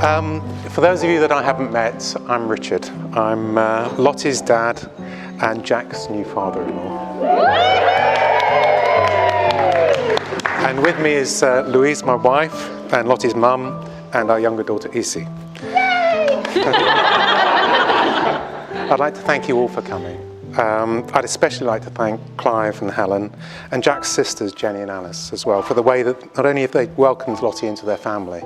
For those of you that I haven't met, I'm Richard. I'm Lottie's dad and Jack's new father-in-law. And with me is Louise, my wife, and Lottie's mum, and our younger daughter, Izzy. I'd like to thank you all for coming. I'd especially like to thank Clive and Helen, and Jack's sisters, Jenny and Alice, as well, for the way that not only have they welcomed Lottie into their family,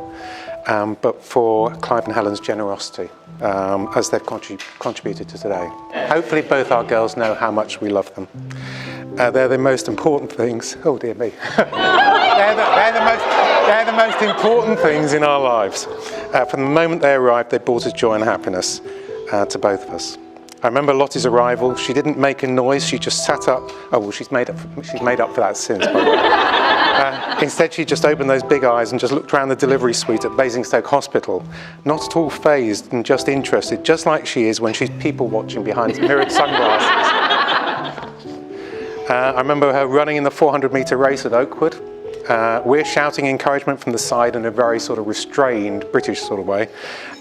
but for Clive and Helen's generosity as they've contributed to today. Hopefully both our girls know how much we love them. They're the most important things. Oh dear me. they're the most important things in our lives. From the moment they arrived, they brought us joy and happiness to both of us. I remember Lottie's arrival. She didn't make a noise. She just sat up. Oh well, she's made up for that since, by the way. Instead, she just opened those big eyes and just looked around the delivery suite at Basingstoke Hospital, not at all fazed and just interested, just like she is when she's people watching behind mirrored sunglasses. I remember her running in the 400-metre race at Oakwood. We're shouting encouragement from the side in a very sort of restrained British sort of way.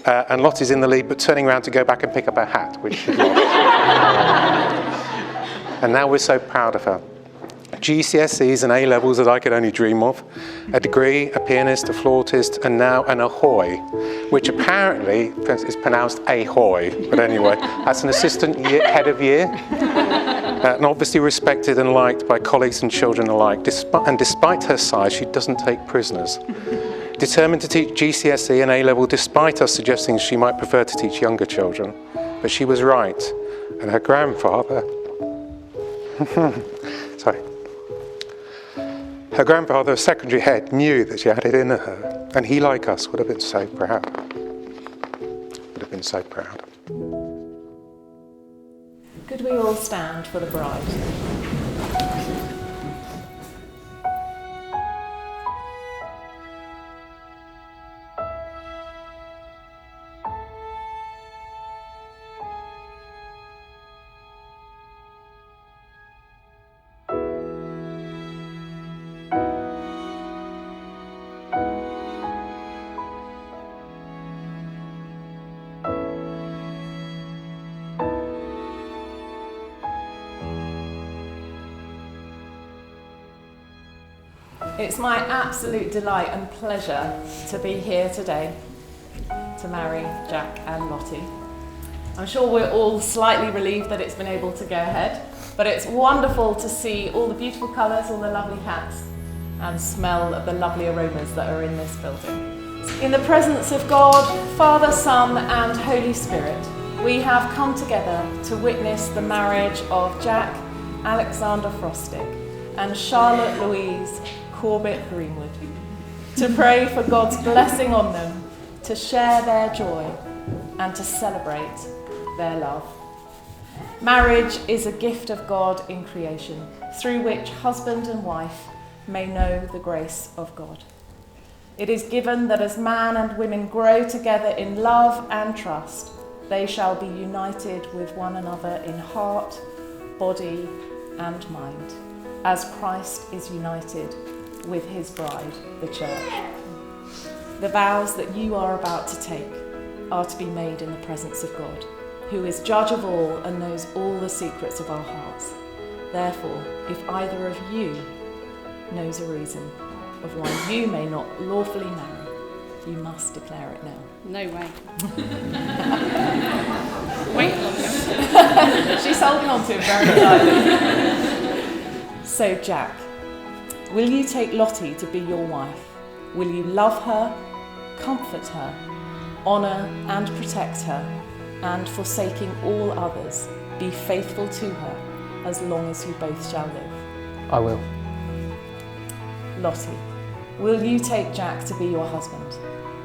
And Lottie's in the lead, but turning around to go back and pick up her hat, which she lost. And now we're so proud of her. GCSEs and A-levels that I could only dream of, a degree, a pianist, a flautist, and now an ahoy, which apparently is pronounced ahoy, but anyway, that's an assistant head of year, and obviously respected and liked by colleagues and children alike, and despite her size, she doesn't take prisoners. Determined to teach GCSE and A-level despite us suggesting she might prefer to teach younger children, but she was right, and her grandfather, her grandfather, a secondary head, knew that she had it in her, and he, like us, would have been so proud. Would have been so proud. Could we all stand for the bride? It's my absolute delight and pleasure to be here today to marry Jack and Lottie. I'm sure we're all slightly relieved that it's been able to go ahead, but it's wonderful to see all the beautiful colours, all the lovely hats, and smell of the lovely aromas that are in this building. In the presence of God, Father, Son and Holy Spirit, we have come together to witness the marriage of Jack Alexander Frostic and Charlotte Louise Corbett Greenwood, to pray for God's blessing on them, to share their joy and to celebrate their love. Marriage is a gift of God in creation, through which husband and wife may know the grace of God. It is given that as man and women grow together in love and trust, they shall be united with one another in heart, body and mind, as Christ is united with his bride, the church. The vows that you are about to take are to be made in the presence of God, who is judge of all and knows all the secrets of our hearts. Therefore, if either of you knows a reason of why you may not lawfully marry, you must declare it now. No way. Wait longer. She's holding on to it very tightly. So, Jack, will you take Lottie to be your wife? Will you love her, comfort her, honour and protect her, and forsaking all others, be faithful to her as long as you both shall live? I will. Lottie, will you take Jack to be your husband?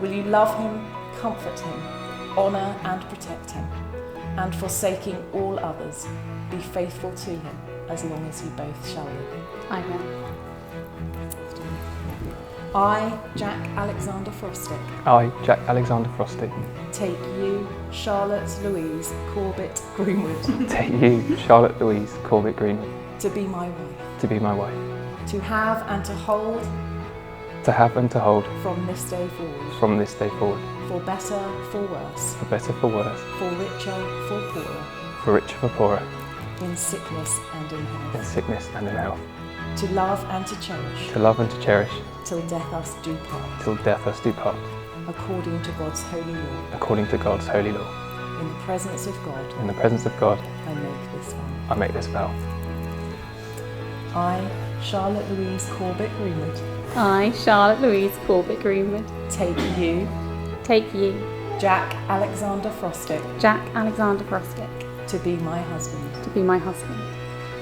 Will you love him, comfort him, honour and protect him, and forsaking all others, be faithful to him as long as you both shall live? I will. I, Jack Alexander Frostic, I, Jack Alexander Frostic, take you, Charlotte Louise Corbett Greenwood, take you, Charlotte Louise Corbett Greenwood, to be my wife, to be my wife, to have and to hold to have and to hold from this day forward, from this day forward, For better, for worse. For better, for worse. For richer, for poorer. For richer, for poorer. In sickness and in In health. sickness and in health. To love and to cherish. To love and to cherish. Till death us do part. Till death us do part. According to God's holy law. According to God's holy law. In the presence of God, In the presence of God, I make this vow. I make this vow. I, Charlotte Louise Corbett Greenwood, I, Charlotte Louise Corbett Greenwood, take you, take you, Jack Alexander Frostick, Jack Alexander Frostick, to be my husband, to be my husband,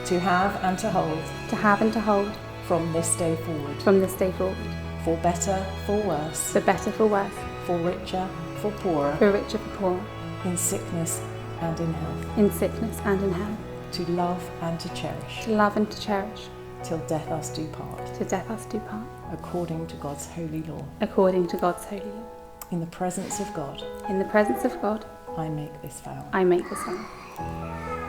to have and to hold, to have and to hold, from this day forward, from this day forward, for better, for worse, for better, for worse, for richer, for poorer, for richer, for poorer, in sickness and in health, in sickness and in health, to love and to cherish, to love and to cherish, till death us do part, till death us do part, according to God's holy law. according to God's holy law. In the presence of God, In the presence of God, I make this vow. I make this vow.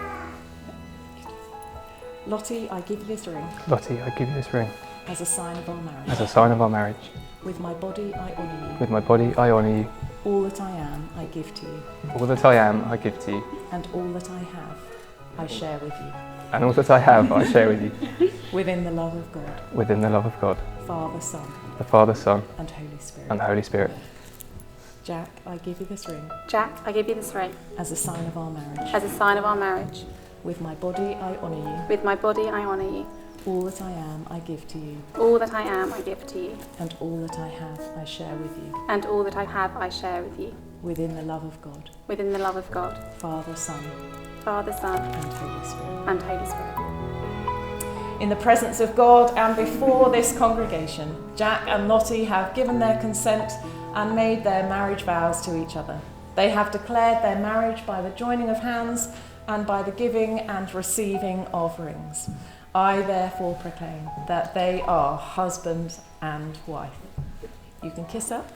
Lottie, I give you this ring Lottie, I give you this ring as a sign of our marriage. as a sign of our marriage. With my body, I honour you. With my body, I honour you. All that I am, I give to you. All that I am, I give to you. And all that I have, I share with you. And all that I have, I share with you. Within the love of God, Within the love of God, Father, Son, the Father, Son, and Holy Spirit. and the Holy Spirit. Jack, I give you this ring Jack, I give you this ring as a sign of our marriage. as a sign of our marriage. With my body, I honour you. With my body, I honour you. All that I am, I give to you. All that I am, I give to you. And all that I have, I share with you. And all that I have, I share with you. Within the love of God, Within the love of God, Father, Son, Father, Son, and Holy Spirit. and Holy Spirit. In the presence of God and before this congregation, Jack and Lottie have given their consent and made their marriage vows to each other. They have declared their marriage by the joining of hands and by the giving and receiving of rings. I therefore proclaim that they are husband and wife. You can kiss up.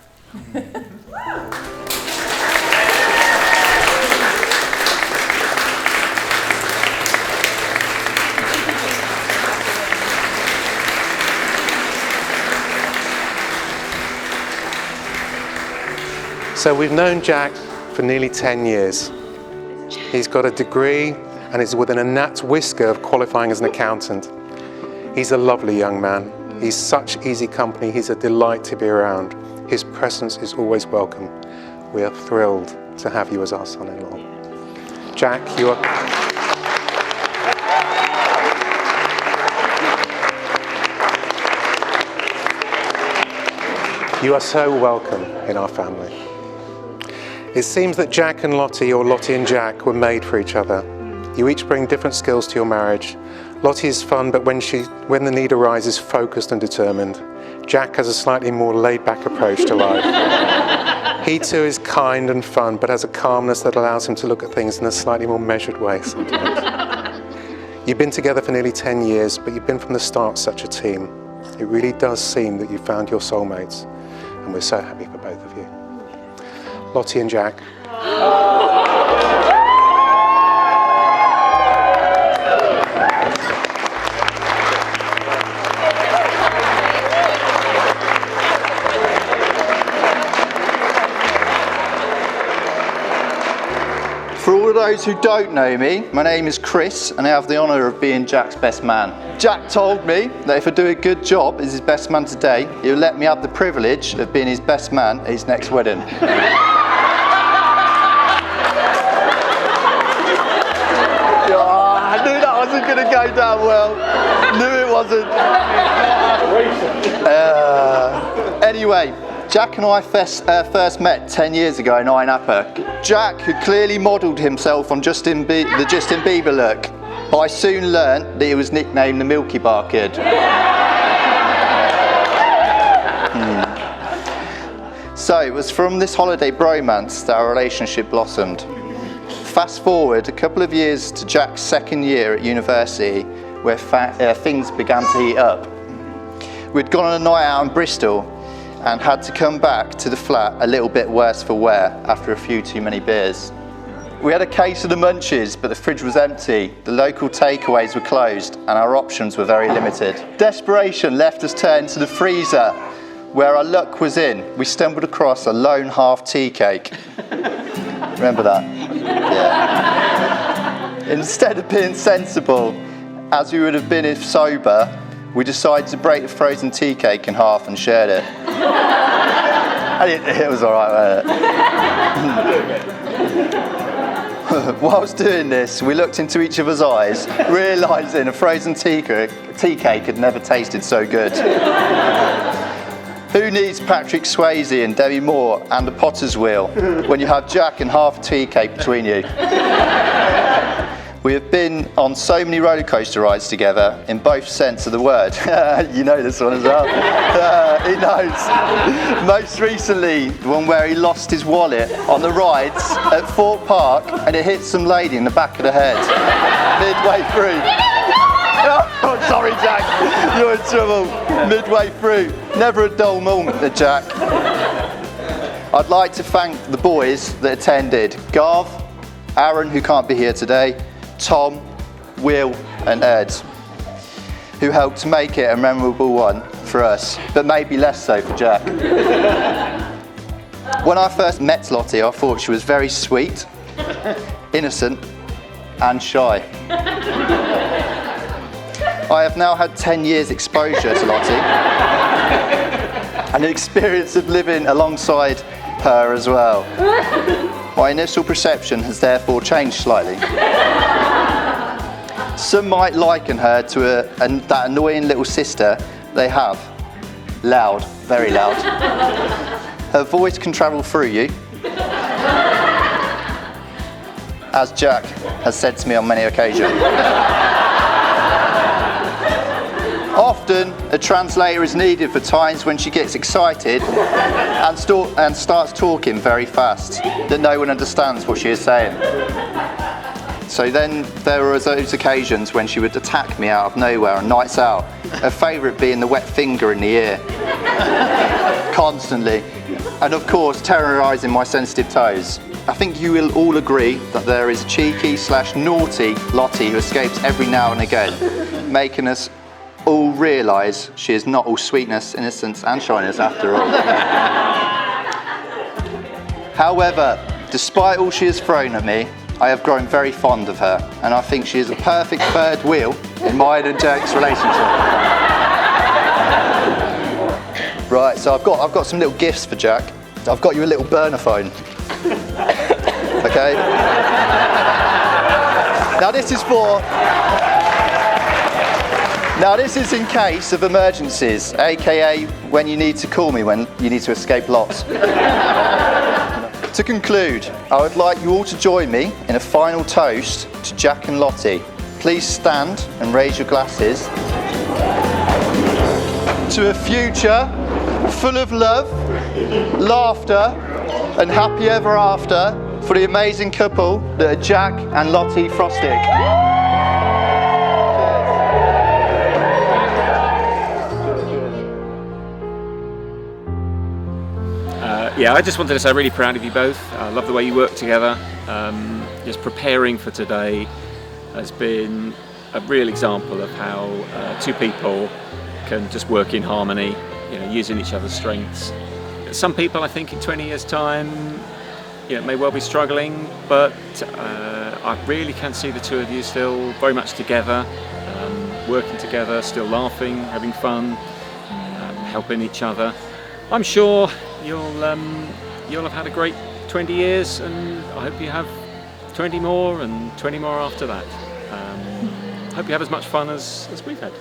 So we've known Jack for nearly 10 years. He's got a degree and is within a gnat's whisker of qualifying as an accountant. He's a lovely young man. He's such easy company. He's a delight to be around. His presence is always welcome. We are thrilled to have you as our son-in-law. Jack, you are... You are so welcome in our family. It seems that Jack and Lottie, or Lottie and Jack, were made for each other. You each bring different skills to your marriage. Lottie is fun, but when the need arises, focused and determined. Jack has a slightly more laid-back approach to life. He too is kind and fun, but has a calmness that allows him to look at things in a slightly more measured way sometimes. You've been together for nearly 10 years, but you've been from the start such a team. It really does seem that you found your soulmates, and we're so happy for both of you. Lottie and Jack. For all of those who don't know me, my name is Chris and I have the honour of being Jack's best man. Jack told me that if I do a good job as his best man today, he'll let me have the privilege of being his best man at his next wedding. I knew that wasn't going to go down well. Knew it wasn't. Anyway, Jack and I first met 10 years ago in Napa. Jack had clearly modelled himself on the Justin Bieber look, but I soon learnt that he was nicknamed the Milky Bar Kid. So it was from this holiday bromance that our relationship blossomed. Fast forward a couple of years to Jack's second year at university, where things began to heat up. We'd gone on a night out in Bristol and had to come back to the flat a little bit worse for wear after a few too many beers. We had a case of the munchies, but the fridge was empty, the local takeaways were closed, and our options were very limited. Desperation left us turn to the freezer, where our luck was in. We stumbled across a lone half tea cake. Remember that? Yeah. Instead of being sensible, as we would have been if sober, we decided to break the frozen tea cake in half and shared it. And it was all right, wasn't it? Whilst doing this, we looked into each other's eyes, realising a frozen tea cake had never tasted so good. Who needs Patrick Swayze and Demi Moore and a potter's wheel when you have Jack and half a tea cake between you? We have been on so many roller coaster rides together in both sense of the word. You know this one as well. He knows. Most recently, the one where he lost his wallet on the rides at Fort Park and it hit some lady in the back of the head midway through. Oh, sorry, Jack. You're in trouble. Midway through. Never a dull moment, Jack. I'd like to thank the boys that attended. Garth, Aaron, who can't be here today, Tom, Will and Ed, who helped to make it a memorable one for us, but maybe less so for Jack. When I first met Lottie, I thought she was very sweet, innocent and shy. I have now had 10 years exposure to Lottie and the experience of living alongside her as well. My initial perception has therefore changed slightly. Some might liken her to that annoying little sister they have. Loud, very loud. Her voice can travel through you, as Jack has said to me on many occasions. Often, a translator is needed for times when she gets excited and starts talking very fast, that no one understands what she is saying. So then there were those occasions when she would attack me out of nowhere on nights out, her favourite being the wet finger in the ear, constantly, and of course terrorising my sensitive toes. I think you will all agree that there is a cheeky / naughty Lottie who escapes every now and again, making us all realise she is not all sweetness, innocence and shyness after all. However, despite all she has thrown at me, I have grown very fond of her, and I think she is a perfect third wheel in mine and Jack's relationship. Right, so I've got some little gifts for Jack. I've got you a little burner phone. Okay? Now this is in case of emergencies, aka when you need to call me when you need to escape lots. To conclude, I would like you all to join me in a final toast to Jack and Lottie. Please stand and raise your glasses to a future full of love, laughter and happy ever after for the amazing couple that are Jack and Lottie Frostick. Yeah, I just wanted to say I'm really proud of you both. I love the way you work together. Just preparing for today has been a real example of how two people can just work in harmony, using each other's strengths. Some people, I think, in 20 years' time, may well be struggling, but I really can see the two of you still very much together, working together, still laughing, having fun, helping each other. I'm sure you'll have had a great 20 years, and I hope you have 20 more and 20 more after that. Hope you have as much fun as we've had.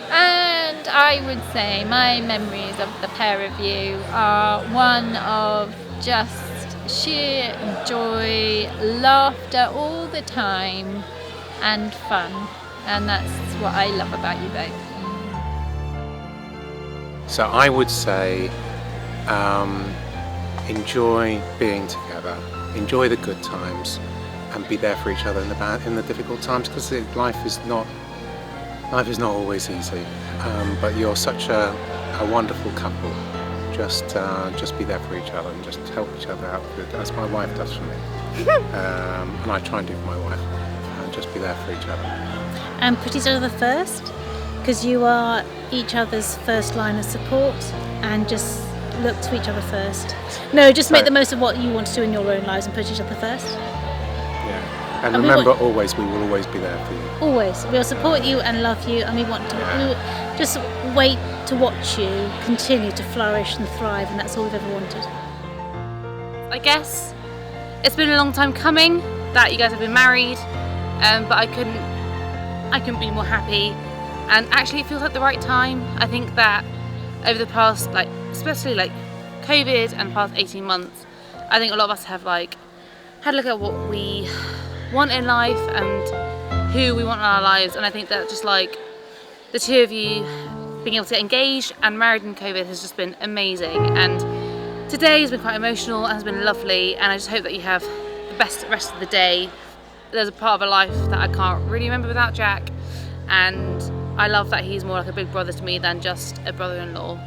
And I would say my memories of the pair of you are one of just sheer joy, laughter all the time, and fun. And that's what I love about you both. So I would say enjoy being together, enjoy the good times, and be there for each other in the difficult times, because life is not always easy. But you're such a wonderful couple. Just be there for each other and just help each other out, as my wife does for me, and I try and do for my wife, and just be there for each other. And put each other first, because you are each other's first line of support, and just look to each other first. No, just make the most of what you want to do in your own lives and put each other first. Yeah. And remember, always, we will always be there for you. Always. We'll support you and love you, and we want to we'll just wait to watch you continue to flourish and thrive, and that's all we've ever wanted. I guess it's been a long time coming that you guys have been married, but I couldn't be more happy, and actually it feels like the right time. I think that over the past, especially COVID and the past 18 months, I think a lot of us have had a look at what we want in life and who we want in our lives, and I think that just the two of you being able to get engaged and married in COVID has just been amazing, and today has been quite emotional and has been lovely, and I just hope that you have the best rest of the day. There's a part of a life that I can't really remember without Jack, and I love that he's more like a big brother to me than just a brother-in-law.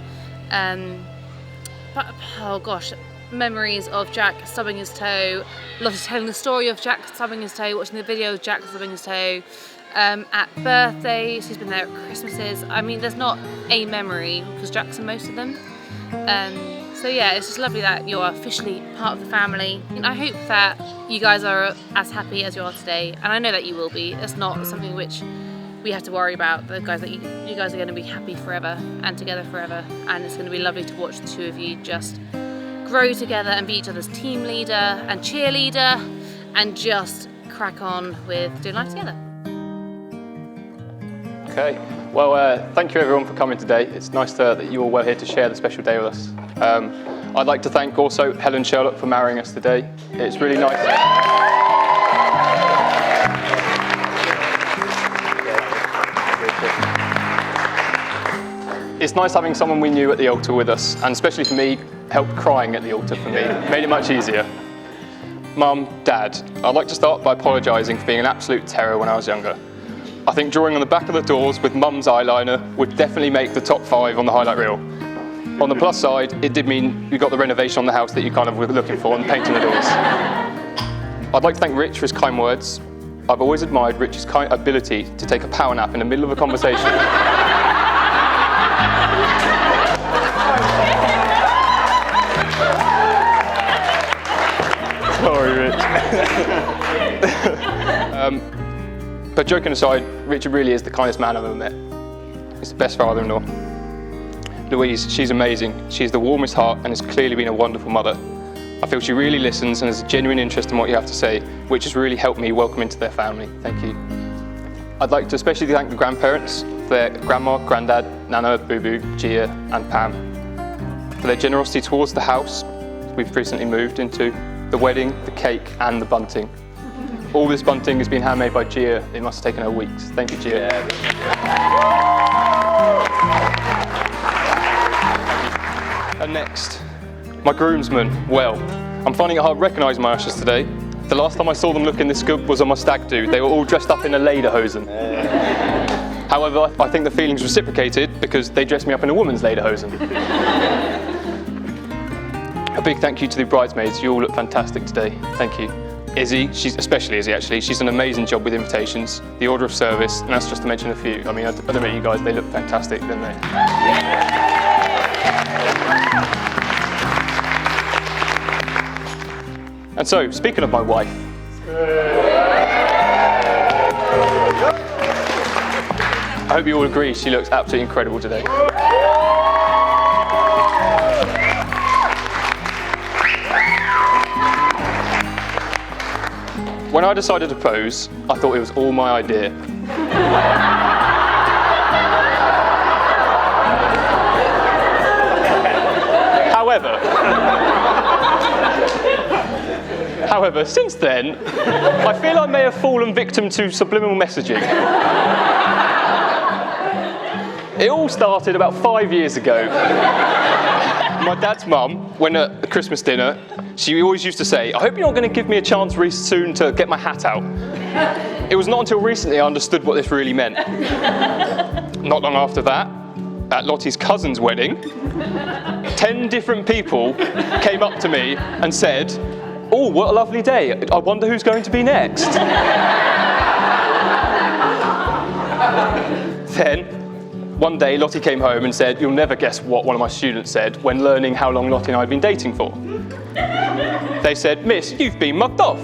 But oh gosh, memories of Jack stubbing his toe, Lottie telling the story of Jack stubbing his toe, watching the video of Jack stubbing his toe, at birthdays, he's been there at Christmases. I mean, there's not a memory because Jack's in most of them. So yeah, it's just lovely that you're officially part of the family. And I hope that you guys are as happy as you are today, and I know that you will be. It's not something which we have to worry about. The guys that you guys are going to be happy forever and together forever, and it's going to be lovely to watch the two of you just grow together and be each other's team leader and cheerleader, and just crack on with doing life together. Okay, well, thank you everyone for coming today. It's nice that you all were here to share the special day with us. I'd like to thank also Helen and Charlotte for marrying us today. It's really nice. It's nice having someone we knew at the altar with us, and especially for me, helped crying at the altar for me. Made it much easier. Mum, Dad, I'd like to start by apologising for being an absolute terror when I was younger. I think drawing on the back of the doors with Mum's eyeliner would definitely make the top 5 on the highlight reel. On the plus side, it did mean you got the renovation on the house that you kind of were looking for and painting the doors. I'd like to thank Rich for his kind words. I've always admired Rich's ability to take a power nap in the middle of a conversation. Sorry, Rich. But joking aside, Richard really is the kindest man I've ever met. He's the best father-in-law. Louise, she's amazing. She's the warmest heart and has clearly been a wonderful mother. I feel she really listens and has a genuine interest in what you have to say, which has really helped me welcome into their family. Thank you. I'd like to especially thank the grandparents for their grandma, granddad, Nana, Boo Boo, Gia and Pam, for their generosity towards the house we've recently moved into, the wedding, the cake and the bunting. All this bunting has been handmade by Gia. It must have taken her weeks. Thank you, Gia. And next, my groomsmen. Well, I'm finding it hard recognising my ushers today. The last time I saw them looking this good was on my stag do. They were all dressed up in a lederhosen. However, I think the feeling's reciprocated because they dressed me up in a woman's lederhosen. A big thank you to the bridesmaids. You all look fantastic today. Thank you. Izzy, especially Izzy actually, she's done an amazing job with invitations, the order of service, and that's just to mention a few. I mean, I admit you guys, they look fantastic, don't they? And so, speaking of my wife, I hope you all agree she looks absolutely incredible today. When I decided to propose, I thought it was all my idea. However, since then, I feel I may have fallen victim to subliminal messaging. It all started about 5 years ago. My dad's mum, when at a Christmas dinner, she always used to say, "I hope you're not going to give me a chance really soon to get my hat out." It was not until recently I understood what this really meant. Not long after that, at Lottie's cousin's wedding, 10 different people came up to me and said, "Oh, what a lovely day. I wonder who's going to be next." Then, One day, Lottie came home and said, "You'll never guess what one of my students said when learning how long Lottie and I had been dating for." They said, "Miss, you've been mugged off."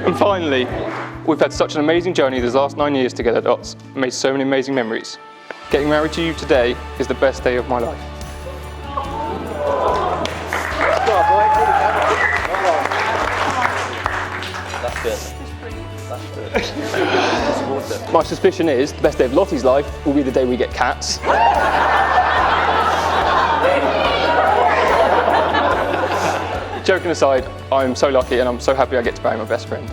And finally, we've had such an amazing journey these last 9 years together, Dots, and made so many amazing memories. Getting married to you today is the best day of my life. That's good. That's good. My suspicion is the best day of Lottie's life will be the day we get cats. Joking aside, I'm so lucky and I'm so happy I get to marry my best friend.